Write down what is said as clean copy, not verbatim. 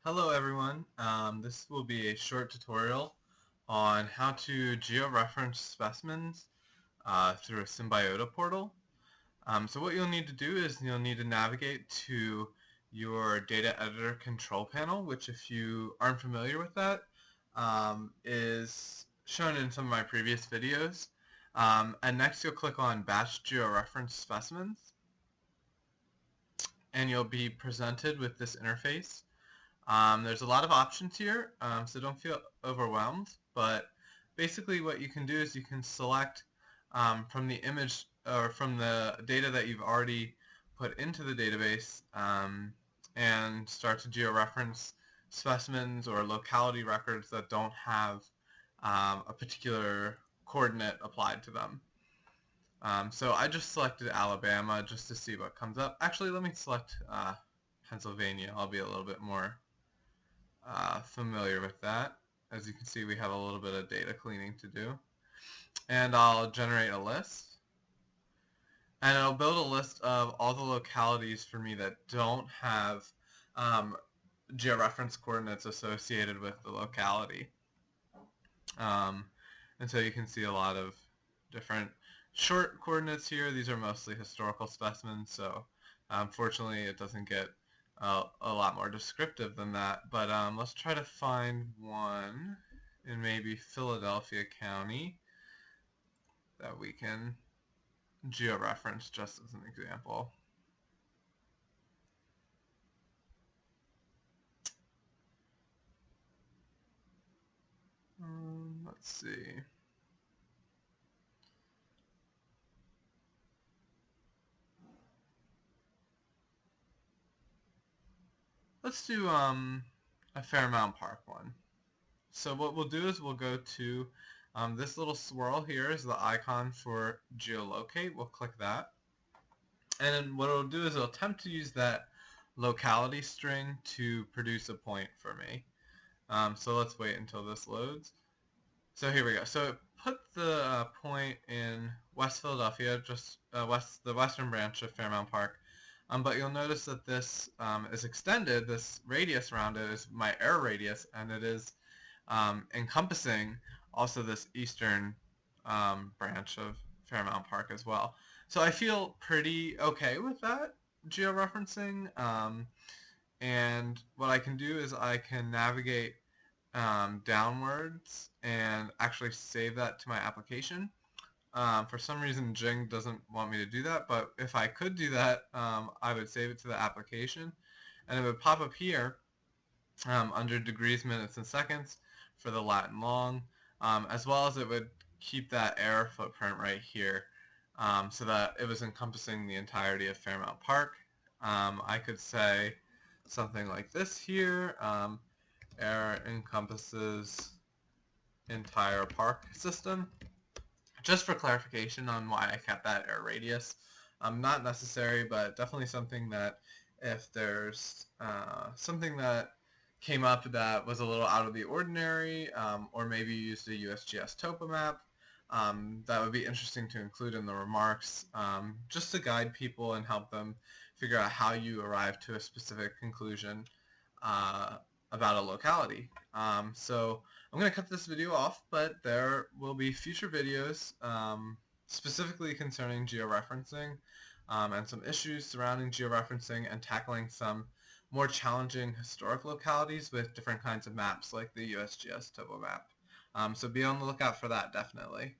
Hello everyone. This will be a short tutorial on how to georeference specimens through a Symbiota portal. So what you'll need to do is you'll need to navigate to your data editor control panel, which if you aren't familiar with that, is shown in some of my previous videos. And next you'll click on Batch Georeference Specimens, and you'll be presented with this interface. There's a lot of options here, so don't feel overwhelmed, but basically what you can do is you can select from the image or from the data that you've already put into the database and start to georeference specimens or locality records that don't have a particular coordinate applied to them. So I just selected Alabama just to see what comes up. Actually, let me select Pennsylvania. I'll be a little bit more familiar with that. As you can see, we have a little bit of data cleaning to do. And I'll generate a list. And it'll build a list of all the localities for me that don't have georeference coordinates associated with the locality. Um, and so you can see a lot of different short coordinates here. These are mostly historical specimens, so unfortunately it doesn't get a lot more descriptive than that. But let's try to find one in maybe Philadelphia County that we can georeference just as an example. Let's see. Let's do a Fairmount Park one. So what we'll do is we'll go to this little swirl here is the icon for GeoLocate. We'll click that. And then what it'll do is it'll attempt to use that locality string to produce a point for me. So let's wait until this loads. So here we go. So it put the point in West Philadelphia, just the western branch of Fairmount Park. But you'll notice that this is extended, this radius around it is my error radius, and it is encompassing also this eastern branch of Fairmount Park as well. So I feel pretty okay with that georeferencing. And what I can do is I can navigate downwards and actually save that to my application. For some reason Jing doesn't want me to do that, but if I could do that, I would save it to the application, and it would pop up here under degrees, minutes, and seconds for the lat and long, as well as it would keep that error footprint right here so that it was encompassing the entirety of Fairmount Park. I could say something like this here, error encompasses entire park system. Just for clarification on why I kept that error radius. Not necessary, but definitely something that if there's something that came up that was a little out of the ordinary, or maybe you used a USGS topo map, that would be interesting to include in the remarks, just to guide people and help them figure out how you arrive to a specific conclusion about a locality. So I'm going to cut this video off, but there will be future videos specifically concerning georeferencing and some issues surrounding georeferencing and tackling some more challenging historic localities with different kinds of maps like the USGS topo map. So be on the lookout for that, definitely.